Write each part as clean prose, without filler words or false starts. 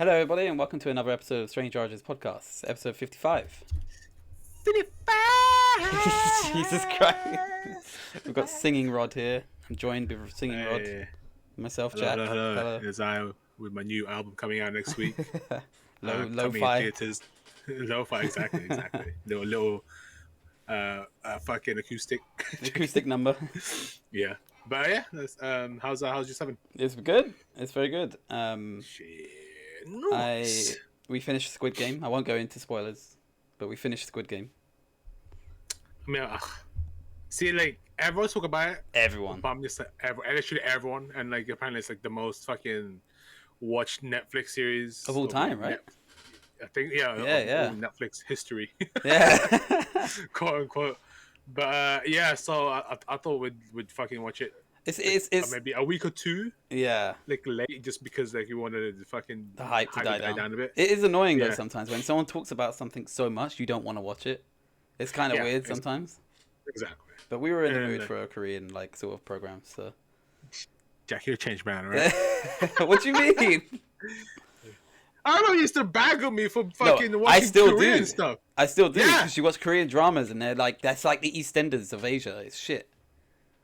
Hello, everybody, and welcome to another episode of Strange Origins Podcast, episode 55. 55! Jesus Christ. We've got Singing Rod here. I'm joined with Singing Rod. Hey. Myself, Hello, Jack. hello. It's I with my new album coming out next week. Coming in Lo-fi. theaters. Lo-fi, exactly. Little fucking acoustic. Acoustic number. Yeah. But yeah, that's, how's your 7? It's good. It's very good. Shit. Nice. We finished Squid Game. I won't go into spoilers, but we finished Squid Game. I mean, see, like, everyone's talking about it. Everyone. But I'm just like, literally everyone. And, like, apparently it's, like, the most fucking watched Netflix series. Of all time, right? I think, yeah. All Netflix history. Yeah. Quote unquote. But, yeah, so I thought we'd fucking watch it. It's maybe a week or two. Yeah. Like, late, just because, like, we wanted to fucking... The hype to die down a bit. It is annoying, though, sometimes. When someone talks about something so much, you don't want to watch it. It's kind of weird sometimes. Exactly. But we were in the mood for a Korean, like, sort of program, so... Jack, you're a changed man, right? What do you mean? I don't know, you used to bag on me for fucking watching I still Korean do. stuff. I still do, Yeah. because you watch Korean dramas, and they're like, that's like the EastEnders of Asia. It's shit.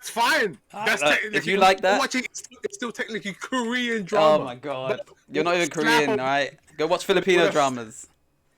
It's fine. That's if you like that... Watching it's still technically Korean drama. Oh my god. You're not even Slap Korean, on- alright? Go watch Filipino dramas.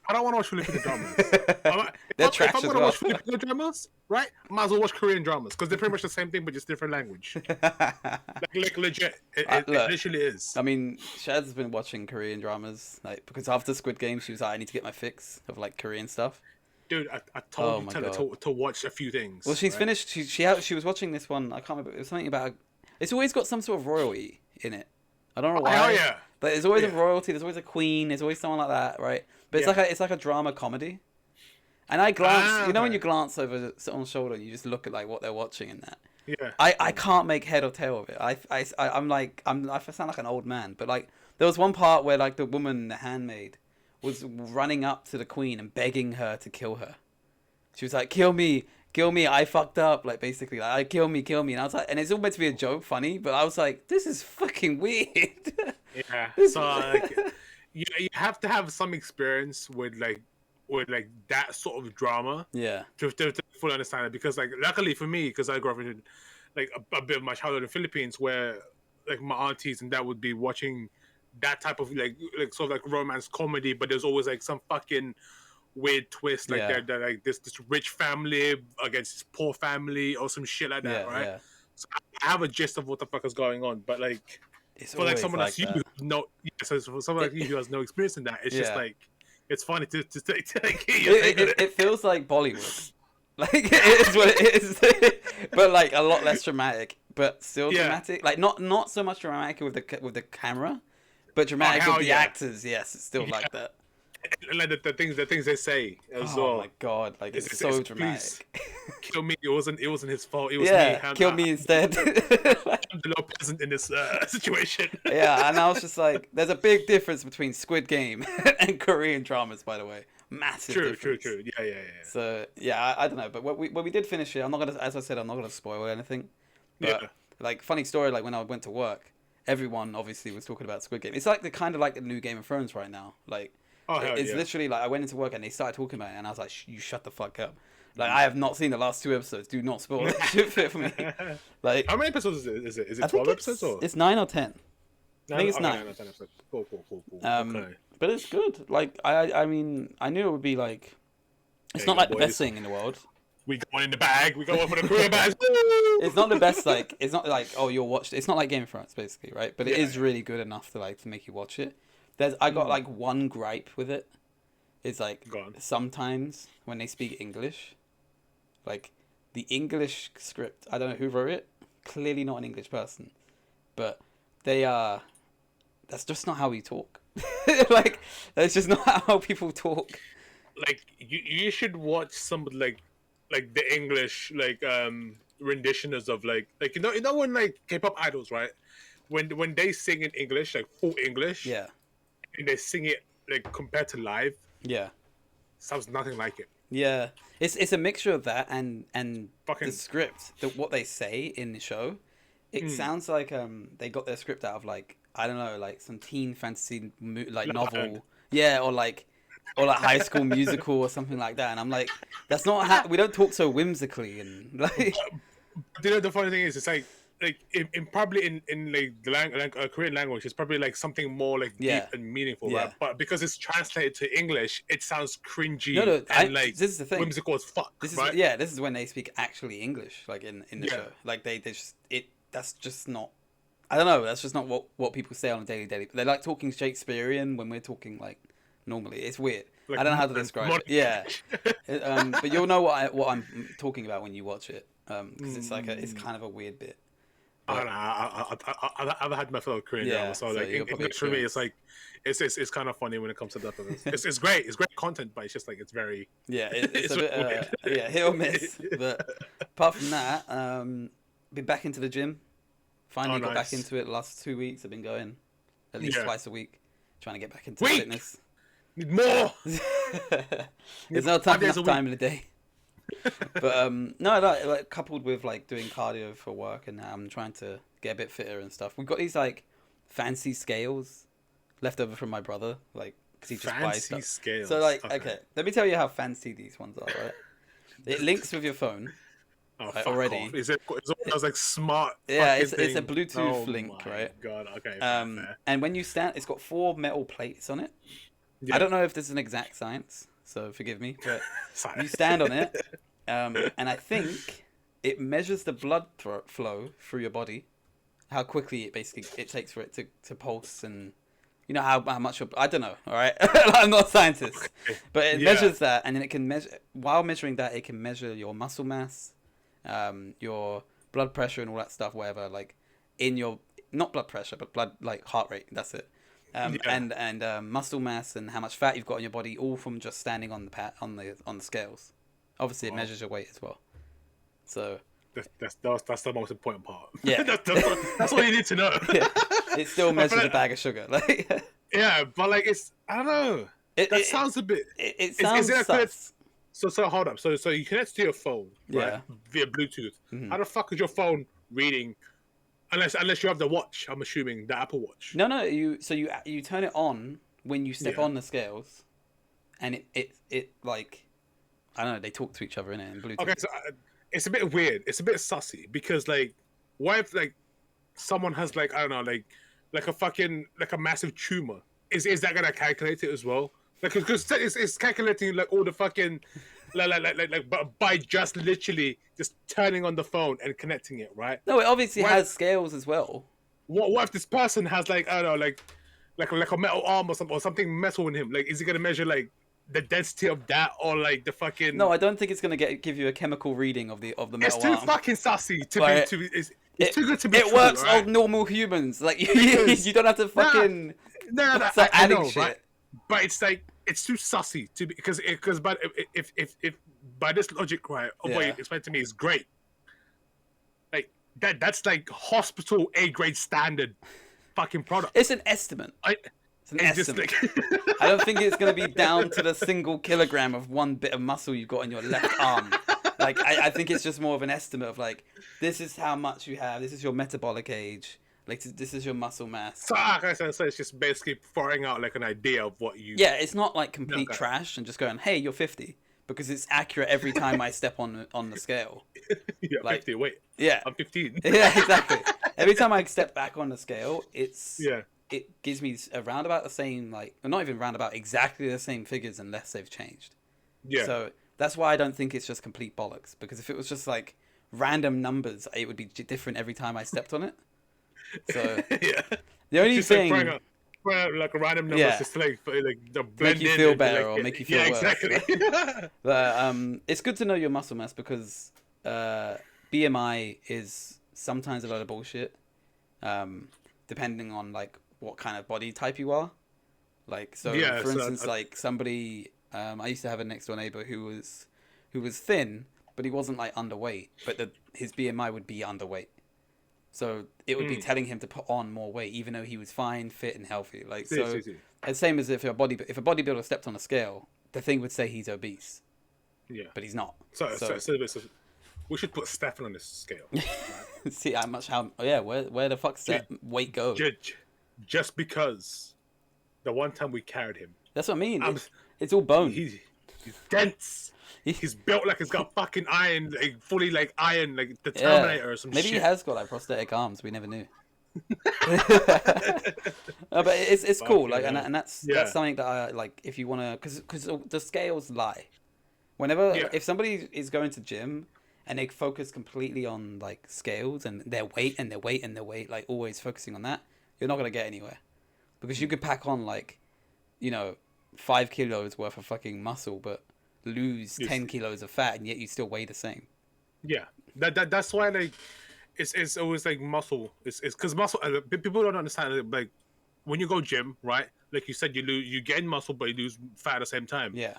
I don't want to watch Filipino dramas. They're if trash I'm as going to well. watch Filipino dramas, right, might as well watch Korean dramas, because they're pretty much the same thing, but just different language. Like legit. It literally is. I mean, Shad's been watching Korean dramas, like, because after Squid Game, she was like, I need to get my fix of, like, Korean stuff. Dude, I told her to watch a few things. Well, she's finished. She was watching this one. I can't remember. It was something about. It's always got some sort of royalty in it. I don't know why. Oh yeah. But there's always a royalty. There's always a queen. There's always someone like that, right? But it's like a drama comedy. And I glance. You know when you glance over someone's shoulder, and you just look at like what they're watching and that. Yeah. I can't make head or tail of it. I sound like an old man. But like there was one part where like the woman, the handmaid, was running up to the queen and begging her to kill her. She was like, kill me, I fucked up, like basically, like, kill me, and I was like, and it's all meant to be a joke, funny, but I was like, this is fucking weird. Yeah, so like, you have to have some experience with that sort of drama, to fully understand it, because like, luckily for me, because I grew up in like a bit of my childhood in the Philippines, where like my aunties and that would be watching that type of like sort of like romance comedy, but there's always like some fucking weird twist, like they're like this rich family against this poor family or some shit like that, right? Yeah. So I have a gist of what the fuck is going on, but like for like someone like you so for someone like you who has no experience in that, it's just like it's funny to like it feels like Bollywood. Like it is what it is, but like a lot less dramatic, but still dramatic. Like not so much dramatic with the camera, but dramatic with the actors. Yes, it's still like that. And like the things they say as well. Oh my god! Like it's so dramatic. Kill me! It wasn't his fault. It was me. Kill me instead. I'm the low peasant in this situation. Yeah, and I was just like, there's a big difference between Squid Game and Korean dramas, by the way. Massive difference. True. Yeah. So yeah, I don't know, but when we did finish it, I'm not gonna, as I said, I'm not gonna spoil anything. But like, funny story, like when I went to work, everyone obviously was talking about Squid Game. It's like the new Game of Thrones right now. Like. It's literally like I went into work and they started talking about it and I was like, you shut the fuck up. Like I have not seen the last 2 episodes. Do not spoil that shit for me. Like how many episodes is it? Is it 12 episodes or? It's 9 or 10. I think it's 9. 9 or 10 episodes. Cool. Okay. But it's good. Like I mean I knew it would be like it's not like the best thing in the world. We going in the bag. We going for the career bag. It's not the best. Like it's not like you'll watch it. It's not like Game of Thrones basically, right? But it is really good enough to make you watch it. I got like one gripe with it. It's like sometimes when they speak English, like the English script, I don't know who wrote it. Clearly not an English person, but that's just not how we talk. Like that's just not how people talk. Like you should watch some like the English renditions of like you know when like K-pop idols, right? When they sing in English, like full English, and they sing it like compared to live, sounds nothing like it. Yeah, it's a mixture of that and the script, what they say in the show. It sounds like they got their script out of like I don't know, like some teen fantasy like novel, yeah, or like High School Musical or something like that. And I'm like, that's not how we don't talk so whimsically and like. You know, the funny thing is, it's like in probably in like the Korean language, it's probably like something more like deep and meaningful, right? But because it's translated to English, it sounds cringy and like this is the thing. Whimsical as fuck. This is right? This is when they speak actually English, like in the show. Like they just that's just not. I don't know. That's just not what people say on a daily. They like talking Shakespearean when we're talking like normally. It's weird. Like, I don't know how to describe it. Yeah, but you'll know what I'm talking about when you watch it, because it's like it's kind of a weird bit. But, I don't know. I've had my fellow Korean drama, so like English for me, it's like it's kind of funny when it comes to that. It's great. It's great content, but it's just like it's very it's a bit hit or miss. But apart from that, been back into the gym. Finally got back into it the last 2 weeks. I've been going at least twice a week, trying to get back into fitness. Need more. There's no time in the day. But no, like coupled with like doing cardio for work, and now I'm trying to get a bit fitter and stuff. We've got these like fancy scales left over from my brother, like because he just buys stuff. Scales. So like, okay, let me tell you how fancy these ones are. Right, it links with your phone. Oh, already. Off. Is it like smart? Yeah, it's a Bluetooth link, right? God, okay. And when you stand, it's got 4 metal plates on it. Yeah. I don't know if this is an exact science, so forgive me, but you stand on it, and I think it measures the blood flow through your body, how quickly it takes for it to pulse, and you know how much. I don't know. All right, I'm not a scientist, but it measures that, and then it can measure. While measuring that, it can measure your muscle mass. Your blood pressure and all that stuff, whatever, like in your not blood pressure, but blood like heart rate. That's it. And muscle mass and how much fat you've got in your body, all from just standing on the scales. Obviously, it measures your weight as well. So that's the most important part. Yeah, that's all you need to know. Yeah. It still measures a bag of sugar. Like yeah, but like I don't know. That sounds a bit. It sounds sus. So hold up. So you connect to your phone, right? Via Bluetooth. Mm-hmm. How the fuck is your phone reading? Unless you have the watch, I'm assuming the Apple Watch. No. You turn it on when you step on the scales, and it like I don't know. They talk to each other in Bluetooth. Okay, so it's a bit weird. It's a bit sussy because like, what if like someone has like I don't know like a fucking like a massive tumor? Is that gonna calculate it as well? Like, because it's calculating like all the fucking, like by just literally just turning on the phone and connecting it, right? No, it obviously has scales as well. What if this person has like I don't know like a metal arm or something metal in him? Like, is he gonna measure like the density of that or like the fucking? No, I don't think it's gonna give you a chemical reading of the metal arm. It's too fucking sassy to be. It's too good to be. It true, works right? on normal humans. Like you don't have to fucking. No, I know, shit. Right? But it's like it's too sussy to be because but if by this logic, right, of what you explained to me is great. Like that's like hospital A grade standard fucking product. It's an estimate. It's an estimate. I don't think it's going to be down to the single kilogram of one bit of muscle you've got in your left arm. Like I think it's just more of an estimate of like this is how much you have. This is your metabolic age. Like this is your muscle mass. So it's just basically throwing out like an idea of what you. Yeah, it's not like complete trash and just going, "Hey, you're 50," because it's accurate every time I step on the scale. Yeah, like, 50. Wait. Yeah. I'm 15. Yeah, exactly. Every time I step back on the scale, it gives me around about the same not even round about exactly the same figures unless they've changed. Yeah. So that's why I don't think it's just complete bollocks, because if it was just like random numbers, it would be different every time I stepped on it. So the only thing like a random number just to like the blend make you feel better or make you feel worse. Exactly. But it's good to know your muscle mass because BMI is sometimes a lot of bullshit, depending on like what kind of body type you are. Like for instance, like somebody I used to have a next door neighbor who was thin, but he wasn't like underweight, but his BMI would be underweight. So it would be telling him to put on more weight, even though he was fine, fit, and healthy. Like the same as if a bodybuilder stepped on a scale, the thing would say he's obese. Yeah, but he's not. So we should put Stefan on this scale. See where the fuck's that weight go? just because the one time we carried him. That's what I mean. It's all bone. He's dense. He's built like he's got fucking iron, like fully like iron, like the Terminator or some Maybe shit. Maybe he has got like prosthetic arms. We never knew. No, but it's cool. Like, and that's something that I like. If you wanna, because the scales lie. Whenever if somebody is going to gym and they focus completely on like scales and their weight and their weight and their weight, like always focusing on that, you're not gonna get anywhere. Because you could pack on like, 5 kilos worth of fucking muscle, but lose 10 kilos of fat, and yet you still weigh the same. Yeah, that's why like it's always like muscle. It's because muscle. People don't understand like when you go gym, right? Like you said, you gain muscle, but you lose fat at the same time. Yeah,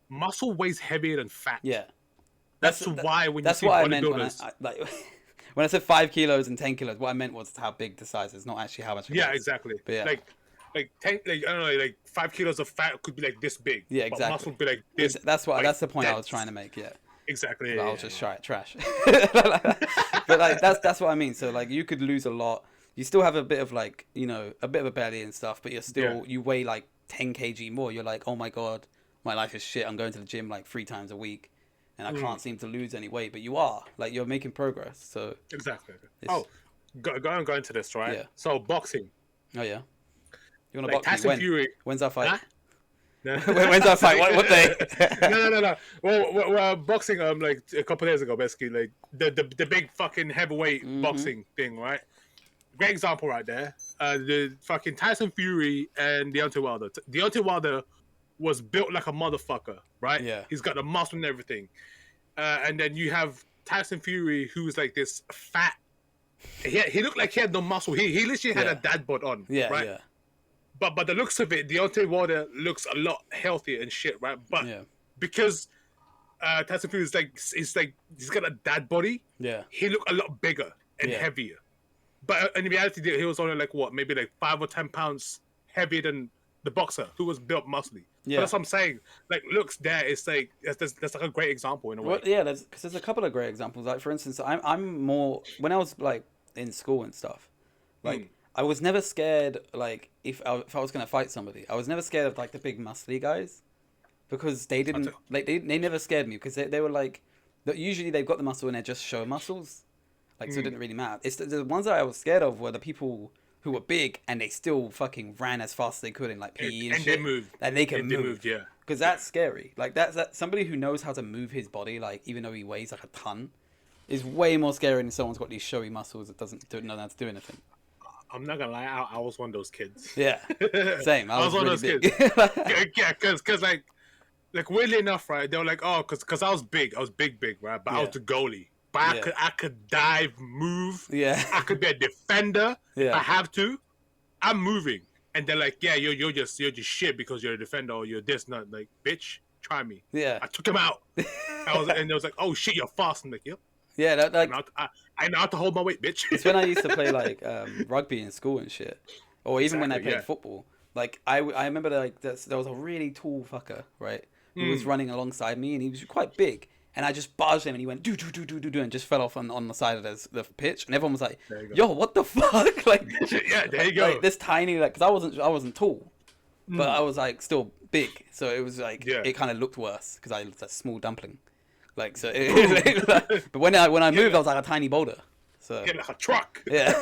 muscle weighs heavier than fat. Yeah, that's why when that's you see what bodybuilders, I meant like when I said 5 kilos and 10 kilos, what I meant was how big the size is, not actually how much. Yeah, exactly. But yeah. Like 10, like I don't know, like 5 kilos of fat could be like this big. Yeah, exactly. But muscle would be like this. That's the point I was trying to make. Yeah. Exactly. I was just trash. But like that's what I mean. So like you could lose a lot. You still have a bit of like a bit of a belly and stuff, but you're still you weigh like 10 kg more. You're like, oh my god, my life is shit. I'm going to the gym like 3 times a week, and I can't seem to lose any weight. But you are like you're making progress. So exactly. Go into this, right? Yeah. So boxing. Oh yeah. You want to like box me? When? Fury. When's our fight? Huh? When's our fight? What day? No. Well, boxing. Like a couple of days ago, basically, like the big fucking heavyweight boxing thing, right? Great example right there. The fucking Tyson Fury and Deontay Wilder. Deontay Wilder was built like a motherfucker, right? Yeah. He's got the muscle and everything. And then you have Tyson Fury, who's like this fat. He looked like he had no muscle. He literally had a dad bod on. Yeah. Right? Yeah. But the looks of it, Deontay Wilder looks a lot healthier and shit, right? But because Tyson Fury is like he's got a dad body. Yeah. He looked a lot bigger and heavier. But in reality, he was only like what, maybe like 5 or 10 pounds heavier than the boxer who was built muscly. Yeah. But that's what I'm saying. Like looks there, it's like that's like a great example in a way. Well, yeah, there's a couple of great examples. Like for instance, I'm more when I was like in school and stuff, like. I was never scared, like, if I was going to fight somebody. I was never scared of, like, the big muscly guys. Because they didn't, like, they never scared me. Because they were, like, usually they've got the muscle and they're just show muscles. Like, so it didn't really matter. It's the ones that I was scared of were the people who were big and they still fucking ran as fast as they could in, like, PE and shit. They moved. And they can move. They moved, yeah. Because that's scary. Like, that's somebody who knows how to move his body, like, even though he weighs, like, a ton, is way more scary than someone's got these showy muscles that don't know how to do anything. I'm not gonna lie, I was one of those kids. Yeah, same. I was one of those kids. Yeah, because like weirdly enough, right? They were like, oh, because I was big, right? But I was the goalie. But I could dive, move. Yeah, I could be a defender. Yeah, if I have to. I'm moving, and they're like, yeah, you're just shit because you're a defender or you're this, not like, bitch, try me. Yeah, I took him out. And they was like, oh shit, you're fast. I'm like, yep. Yeah, I know how to hold my weight, bitch. It's when I used to play like rugby in school and shit, or even when I played football. Like I remember like there was a really tall fucker, right, who was running alongside me, and he was quite big, and I just barged him, and he went do, and just fell off on the side of the pitch, and everyone was like, "Yo, what the fuck?" Like, yeah, there you go. Like, this tiny, like, because I wasn't tall, but I was like still big, so it was like it kind of looked worse because I was a small dumpling. Like so, but when I moved, I was like a tiny boulder. So like a truck. Yeah.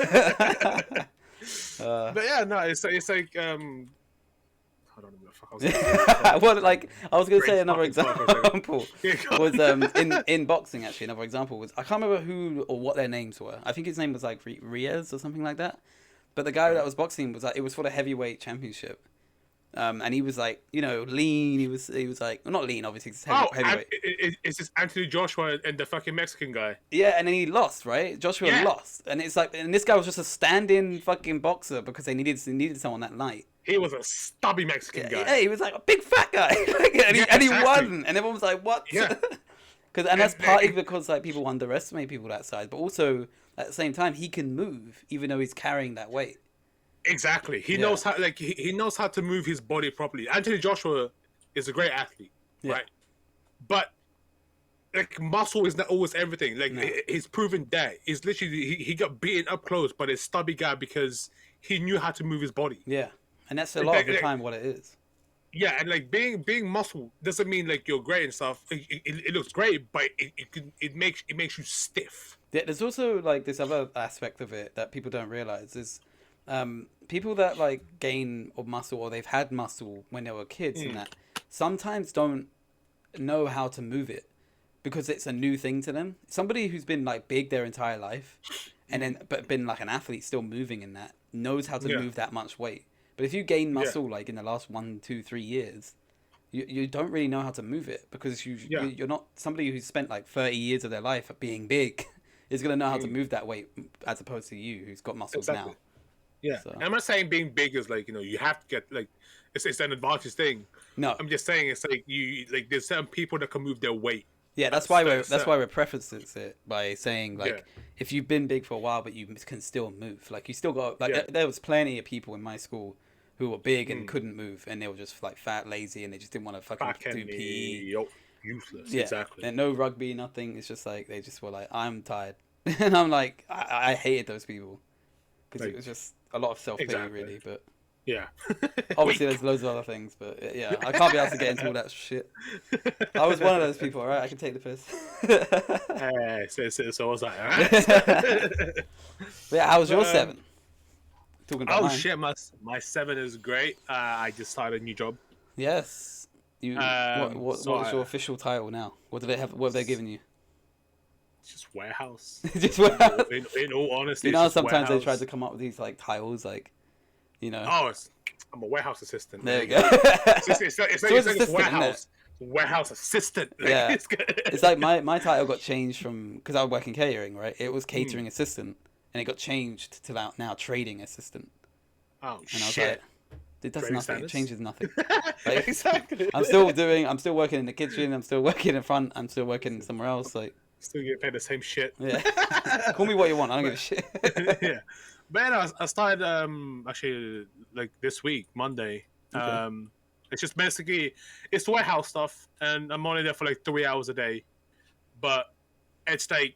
But yeah, no, it's like I don't know what the fuck I was saying. Well, like I was gonna say another example was in boxing actually. Another example was I can't remember who or what their names were. I think his name was like Reyes or something like that. But the guy that was boxing was like it was for the heavyweight championship. And he was like, lean. He was like, well, not lean, obviously. It's heavyweight. It's this Anthony Joshua and the fucking Mexican guy. Yeah, and then he lost, right? Joshua lost, and it's like, and this guy was just a stand-in fucking boxer because they needed someone that night. He was a stubby Mexican guy. Yeah, he was like a big fat guy, and he won, and everyone was like, "What?" Yeah. And that's partly because like people underestimate people that size, but also at the same time he can move even though he's carrying that weight. Exactly. He knows how he knows how to move his body properly. Anthony Joshua is a great athlete, right? But like muscle is not always everything. Like he's proven that. He's literally he got beaten up close by this stubby guy because he knew how to move his body. Yeah, and that's a lot of the time what it is. Yeah, and like being muscle doesn't mean like you're great and stuff. It looks great, but it makes you stiff. Yeah, there's also like this other aspect of it that people don't realize is people that like gain or muscle or they've had muscle when they were kids and that sometimes don't know how to move it because it's a new thing to them. Somebody who's been like big their entire life and then but been like an athlete still moving in that knows how to move that much weight. But if you gain muscle like in the last 1, 2, 3 years, you don't really know how to move it because you're not somebody who's spent like 30 years of their life being big is going to know how to move that weight as opposed to you who's got muscles now. Yeah, so. I'm not saying being big is like you have to get like it's an advantage thing. No, I'm just saying it's like there's certain people that can move their weight. Yeah, that's why we're prefacing it by saying like if you've been big for a while but you can still move, like you still got like there was plenty of people in my school who were big and couldn't move and they were just like fat, lazy, and they just didn't want to fucking do PE. Useless. Yeah, exactly. And no rugby, nothing. It's just like they just were like, I'm tired, and I'm like, I hated those people because it was just a lot of self-pity, really. But yeah, obviously there's loads of other things, but yeah, I can't be able to get into all that shit. I was one of those people, all right? I can take the piss. So was I, all right? Yeah, how was your 7? Talking about mine. Shit, my 7 is great. I just started a new job. Yes. What was your official title now? What have they given you? It's just warehouse. Just warehouse. In all honesty, sometimes they try to come up with these like titles, like, I'm a warehouse assistant. There you go. It's like warehouse. Warehouse assistant. Yeah. It's like my title got changed from because I work in catering, right? It was catering assistant, and it got changed to now trading assistant. Oh, and I was shit. Like, it does nothing. Standards? It changes nothing. Like, exactly. I'm still working in the kitchen. I'm still working in front. I'm still working somewhere else. Like, still get paid the same shit. Yeah. Call me what you want. I don't give a shit. Yeah. But I started actually like this week, Monday. Okay. It's just basically it's warehouse stuff, and I'm only there for like 3 hours a day. But it's like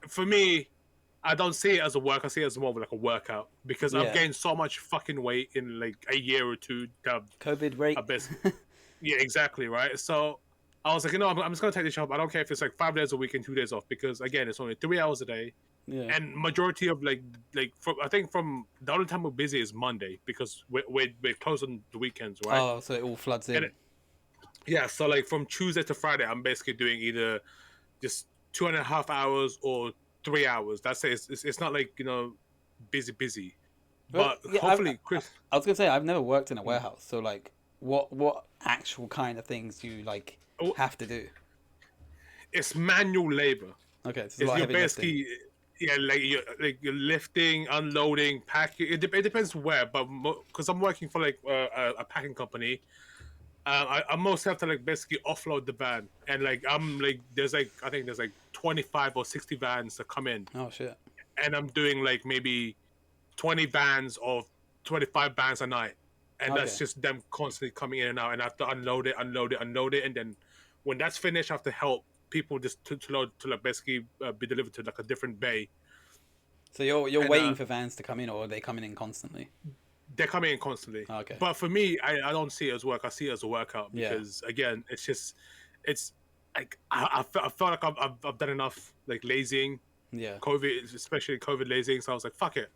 for me, I don't see it as a work. I see it as more of like a workout because I've gained so much fucking weight in like a year or two. COVID rate. Yeah, exactly, right. So I was like, I'm just gonna take this job. I don't care if it's like 5 days a week and 2 days off because again, it's only 3 hours a day. Yeah. And majority of I think from the only time we're busy is Monday because we're closed on the weekends, right? Oh, so it all floods in. So like from Tuesday to Friday, I'm basically doing either just 2.5 hours or 3 hours. That's it. It's not like busy. But hopefully, Chris. I was gonna say I've never worked in a warehouse, so like, what actual kind of things do you like have to do? It's manual labor. Okay, so you're basically. Yeah, you're lifting, unloading, packing. It depends where, but because I'm working for like a packing company, I mostly have to like basically offload the van, and like I'm like I think there's like 25 or 60 vans that come in. Oh shit! And I'm doing like maybe 20 vans or 25 vans a night, and that's just them constantly coming in and out, and I have to unload it, and then when that's finished, I have to help people just to load to like basically be delivered to like a different bay. So you're waiting for vans to come in, or are they coming in constantly? They're coming in constantly. Okay. But for me, I don't see it as work. I see it as a workout because again, it's like I felt like I've done enough like lazying. Yeah. COVID, especially COVID lazying. So I was like, fuck it,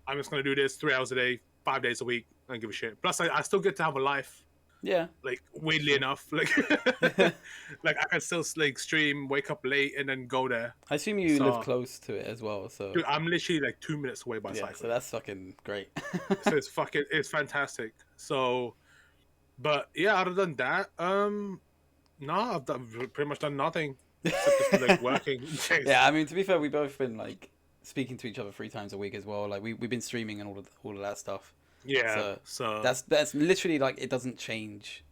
I'm just gonna do this 3 hours a day, 5 days a week. I don't give a shit. Plus, I still get to have a life. Yeah. Like weirdly enough, like like I can still like stream, wake up late, and then go there. I assume you live close to it as well, so. Dude, I'm literally like 2 minutes away by cycle. So that's fucking great. So it's fantastic. So, but yeah, other than that, no, I've pretty much done nothing except just like working. Yeah, I mean, to be fair, we've both been like speaking to each other 3 times a week as well. Like we've been streaming and all of that stuff. Yeah, so that's literally like it doesn't change,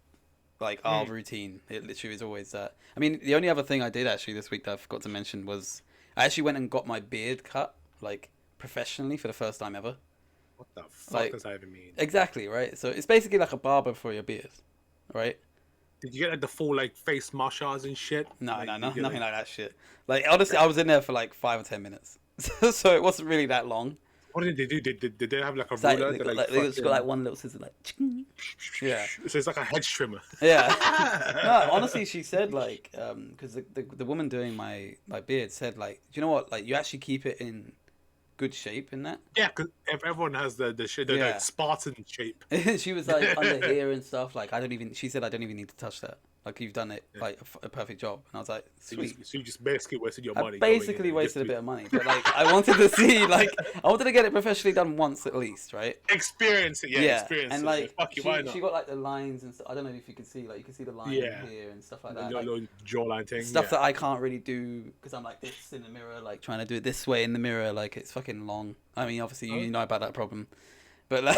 like our routine. It literally is always that. I mean, the only other thing I did actually this week that I forgot to mention was I actually went and got my beard cut like professionally for the first time ever. What the fuck does that even mean? Exactly, right? So it's basically like a barber for your beard, right? Did you get like the full like face massage and shit? No, nothing like that shit. Like honestly, I was in there for like 5 or 10 minutes, so it wasn't really that long. What did they do? Did they have like a Like, ruler? they just got like one little scissor, like. Yeah. So it's like a hedge trimmer. Yeah. No, honestly, she said like, because the woman doing my beard said like, do you know what? Like, you actually keep it in good shape in that. Yeah, because if everyone has the Spartan shape. She was like under here and stuff. Like, she said I don't even need to touch that. Like, you've done it like a perfect job. And I was like, sweet. So you just basically wasted your money. I basically wasted a bit of money, but like I wanted to see, like I wanted to get it professionally done once at least, right? Experience it, yeah. Experience and it. like Fuck you, why not? she got like the lines and stuff. I don't know if you can see, like you can see the line here and stuff like that. The little jawline thing. Stuff that I can't really do because I'm like this in the mirror, like trying to do it this way in the mirror, like it's fucking long. I mean, obviously you know about that problem, but like,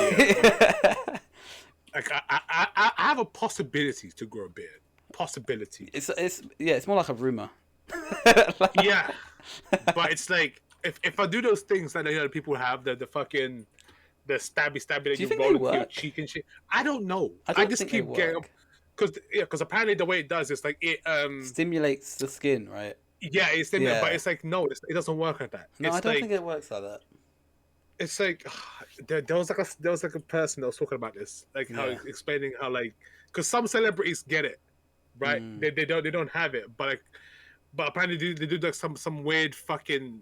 like I have a possibility to grow a beard. Possibility. It's more like a rumor. Yeah, but it's like if I do those things that people have the fucking the stabby that you roll into your cheek and shit. I don't know. I just keep getting because apparently the way it does is like it stimulates the skin, right? Yeah, it stimulates, but it's like no, it doesn't work like that. No, it's I don't think it works like that. It's like there was like a person that was talking about this, like how explaining how like because some celebrities get it. Right, they don't have it, but apparently they do like some weird fucking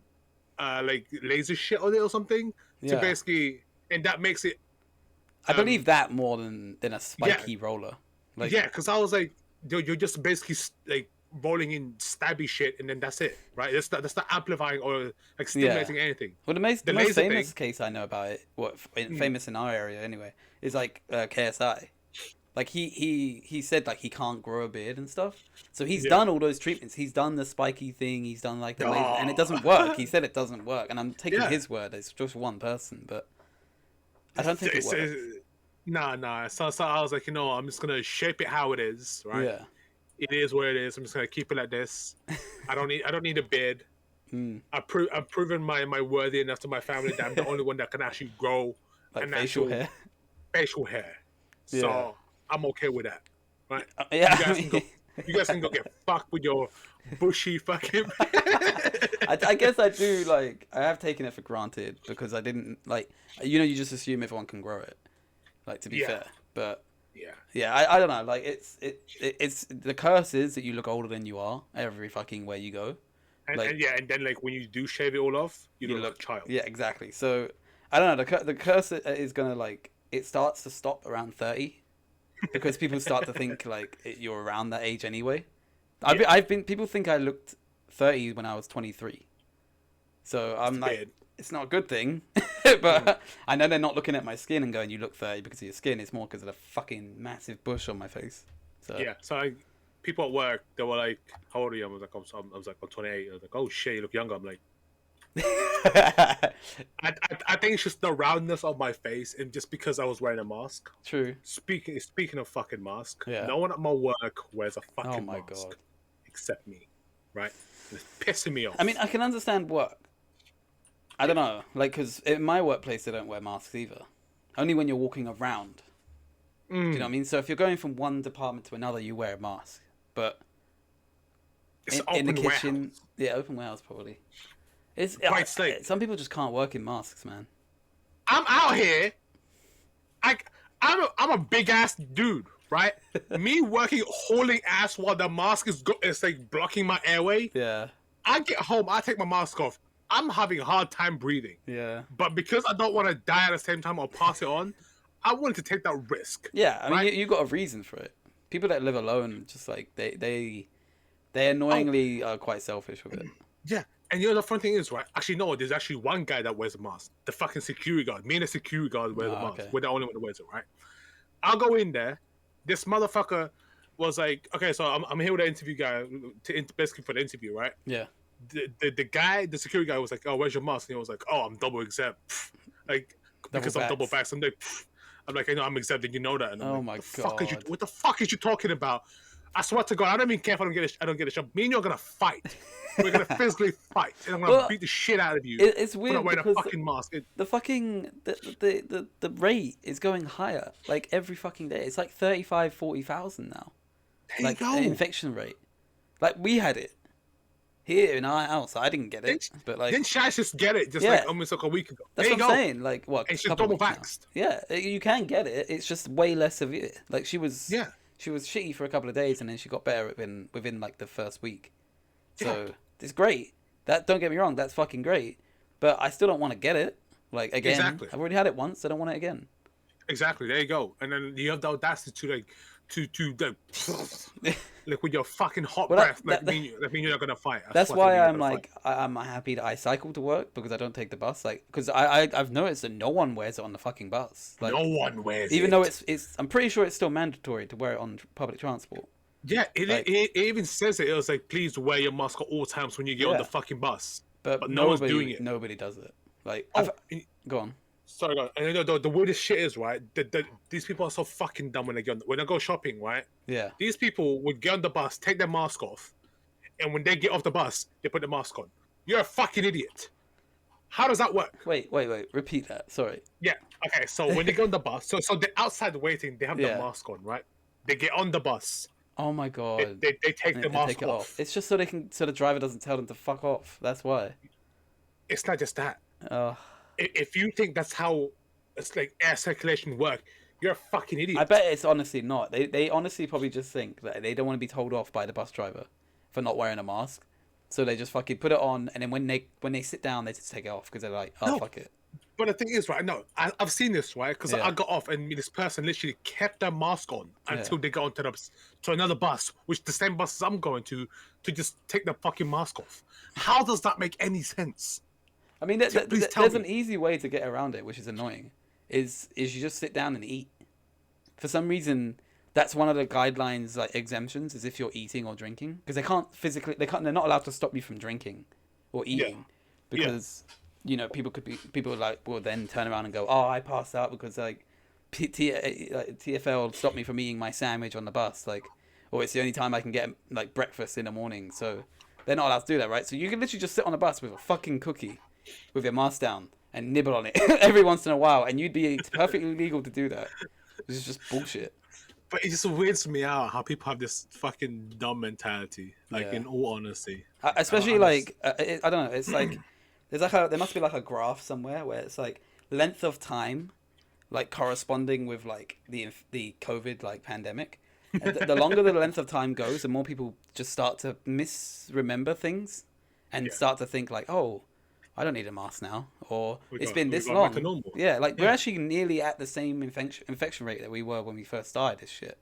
like laser shit on it or something to basically, and that makes it. I believe that more than a spiky roller. Like, because I was like, you're just basically like rolling in stabby shit, and then that's it, right? That's not amplifying or like stimulating anything. Well, the most famous case I know about it, famous in our area anyway, is like KSI. Like he said like he can't grow a beard and stuff. So he's done all those treatments. He's done the spiky thing. He's done like the laser, and it doesn't work. He said it doesn't work, and I'm taking his word. It's just one person, but I don't think it works. Nah. So I was like, I'm just gonna shape it how it is, right? Yeah. It is what it is. I'm just gonna keep it like this. I don't need a beard. I've proven my worthy enough to my family that I'm the only one that can actually grow like facial hair. Facial hair. So I'm okay with that, right? Yeah, you guys can go get fucked with your bushy fucking. I guess I do like. I have taken it for granted because I didn't like. You just assume everyone can grow it. Like to be fair, but I don't know. Like it's the curse is that you look older than you are every fucking way you go. And then like when you do shave it all off, you look like a child. Yeah, exactly. So I don't know. The curse is gonna like it starts to stop around 30. Because people start to think like you're around that age anyway. People think I looked 30 when I was 23. So I'm like, it's not a good thing. But I know they're not looking at my skin and going, you look 30 because of your skin. It's more because of the fucking massive bush on my face. So so people at work, they were like, how old are you? I was like, I'm 28. I was like, oh shit, you look younger. I'm like, I think it's just the roundness of my face, and just because I was wearing a mask. True. Speaking of fucking mask, no one at my work wears a fucking mask. God. Except me, right? It's pissing me off. I mean, I can understand work. I don't know, like, because in my workplace they don't wear masks either. Only when you're walking around. Do you know what I mean? So if you're going from one department to another, you wear a mask. But in the kitchen, open warehouse probably. It's quite safe. Some people just can't work in masks, man. I'm out here. I'm a big ass dude, right? Me working hauling ass while the mask is like blocking my airway. Yeah. I get home, I take my mask off. I'm having a hard time breathing. Yeah. But because I don't want to die at the same time or pass it on, I wanted to take that risk. Yeah, I mean, you got a reason for it. People that live alone, just like they annoyingly are quite selfish with it. Yeah. And the funny thing is, right? Actually, no, there's actually one guy that wears a mask. The fucking security guard. Me and the security guard wear the mask. Okay. We're the only one that wears it, right? I'll go in there. This motherfucker was like, okay, so I'm here with the interview guy, basically for the interview, right? Yeah. The security guy was like, oh, where's your mask? And he was like, oh, I'm double exempt. Like, because I'm double vaxxed. I'm like, I know I'm exempt, and you know that. And I'm my God. What the fuck is you talking about? I swear to God, I don't even care if I don't get a shot. Me and you are gonna fight. We're gonna physically fight, and I'm gonna beat the shit out of you. It's weird for not wearing because a fucking mask. The rate is going higher like every fucking day. It's like 40,000 now. There you go. The infection rate. Like we had it here in our house. I didn't get it, but like, didn't Shaz just get it like almost like a week ago? That's what I'm saying. Like, what? It's just double vaxxed. Yeah, you can get it. It's just way less severe. Like she was shitty for a couple of days, and then she got better within like the first week. So it's great. Don't get me wrong. That's fucking great. But I still don't want to get it. Like again, I've already had it once. I don't want it again. Exactly. There you go. And then you have the audacity to like like with your fucking hot breath. That mean you're not gonna fight. That's why I'm like I'm happy that I cycle to work because I don't take the bus. Like because I've noticed that no one wears it on the fucking bus. Like, no one wears it. Even though it's I'm pretty sure it's still mandatory to wear it on public transport. Yeah, it even says it. It was like, please wear your mask at all times when you get on the fucking bus. But no one's doing it. Nobody does it. Like, go on. Sorry, go on. And the weirdest shit is, right, these people are so fucking dumb when they go shopping, right? Yeah. These people would get on the bus, take their mask off, and when they get off the bus, they put the mask on. You're a fucking idiot. How does that work? Wait. Repeat that. Sorry. Yeah. Okay, so when they go on the bus, so they're outside waiting, they have the mask on, right? They get on the bus. Oh my god. They take the mask off. It's just so the driver doesn't tell them to fuck off. That's why. It's not just that. If you think that's how it's like air circulation work, you're a fucking idiot. I bet it's honestly not. They honestly probably just think that they don't want to be told off by the bus driver for not wearing a mask. So they just fucking put it on, and then when they sit down, they just take it off because they're like, fuck it. But the thing is, right? No, I've seen this, right? Because I got off, and this person literally kept their mask on until they got onto to another bus, which the same bus as I'm going to just take the fucking mask off. How does that make any sense? I mean, there's an easy way to get around it, which is annoying. Is you just sit down and eat. For some reason, that's one of the guidelines, like exemptions, is if you're eating or drinking, because they're not allowed to stop you from drinking or eating, because people like will then turn around and go, oh, I passed out because like TFL stopped me from eating my sandwich on the bus, like, or it's the only time I can get like breakfast in the morning, so they're not allowed to do that, right? So you can literally just sit on a bus with a fucking cookie, with your mask down, and nibble on it every once in a while, and you'd be perfectly legal to do that. This is just bullshit. But it just weirds me out how people have this fucking dumb mentality. Like, in all honesty, especially I don't know. It's like there must be like a graph somewhere where it's like length of time, like corresponding with like the COVID like pandemic. And the longer the length of time goes, the more people just start to misremember things, and start to think like, oh, I don't need a mask now, or it's been this long. Yeah, like we're actually nearly at the same infection rate that we were when we first started this shit.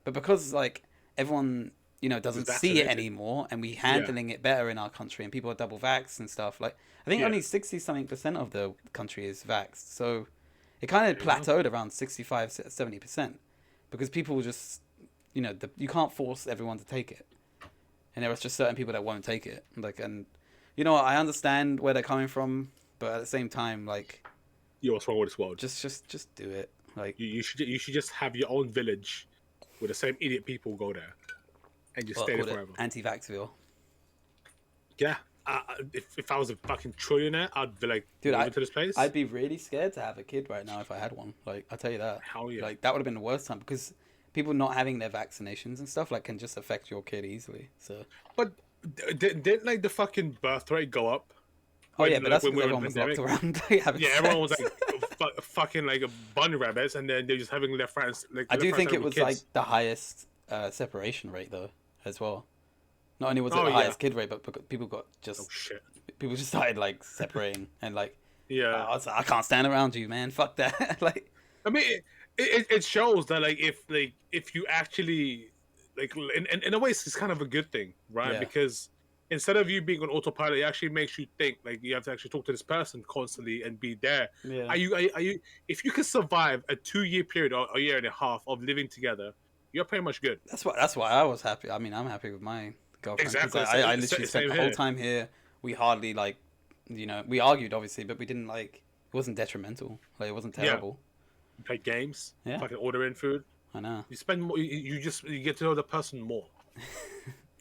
But because like everyone, doesn't see it anymore, and we handling it better in our country, and people are double vaxxed and stuff. Like I think only 60-something% of the country is vaxxed, so it kind of plateaued around 65-70%, because people just, you can't force everyone to take it, and there was just certain people that won't take it, like and. I understand where they're coming from, but at the same time, like, what's wrong with this world? Just do it. Like, you should just have your own village, where the same idiot people go there, and just stay there forever. Anti-vaxxville. Yeah, if I was a fucking trillionaire, I'd be like, dude, move to this place. I'd be really scared to have a kid right now if I had one. Like, I tell you that. Hell yeah. Like, that would have been the worst time, because people not having their vaccinations and stuff like can just affect your kid easily. So, but. Didn't like the fucking birth rate go up? Oh yeah, but that's because everyone was locked around. Everyone was like fucking like bunny rabbits, and then they're just having their friends. Like, I do think it was like the highest separation rate though, as well. Not only was it the highest kid rate, but people got just people just started like separating and like I was like, I can't stand around you, man. Fuck that. Like, I mean, it shows that like if you actually. Like in a way, it's kind of a good thing, right? Yeah. Because instead of you being on autopilot, it actually makes you think. Like you have to actually talk to this person constantly and be there. Yeah. Are you? If you can survive a 2-year period or a year and a half of living together, you're pretty much good. That's why I was happy. I mean, I'm happy with my girlfriend. Exactly. I literally spent the whole time here. We hardly like, we argued obviously, but we didn't like. It wasn't detrimental. Like it wasn't terrible. Yeah. You play games. Yeah. Fucking order in food. I know. You spend more. You get to know the person more.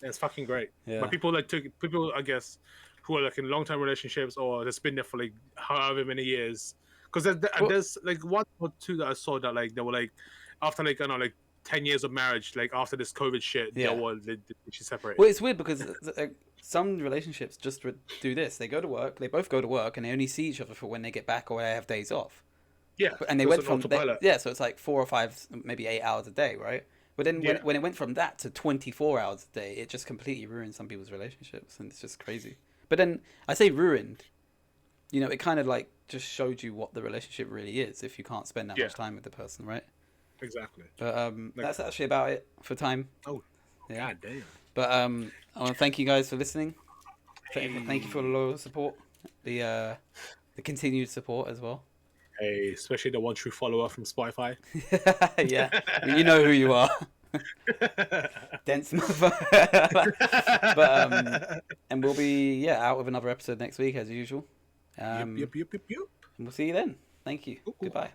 It's fucking great. Yeah. But people I guess, who are like in long-term relationships or that's been there for like however many years. Because there's like one or two that I saw that like they were like after like I don't know like 10 years of marriage, like after this COVID shit, she separated. Well, it's weird because some relationships just do this. They both go to work, and they only see each other for when they get back or they have days off. Yeah, and they went from so it's like 4 or 5, maybe 8 hours a day, right? But then when it went from that to 24 hours a day, it just completely ruined some people's relationships, and it's just crazy. But then I say ruined, you know, it kind of like just showed you what the relationship really is if you can't spend that much time with the person, right? Exactly. But that's actually about it for time. Oh, god damn. But I want to thank you guys for listening. Thank you for the loyal support, the continued support as well. Hey, especially the one true follower from Spotify. Yeah, I mean, you know who you are. Dense motherfucker. But and we'll be out with another episode next week as usual. Yep. And we'll see you then. Thank you. Goodbye.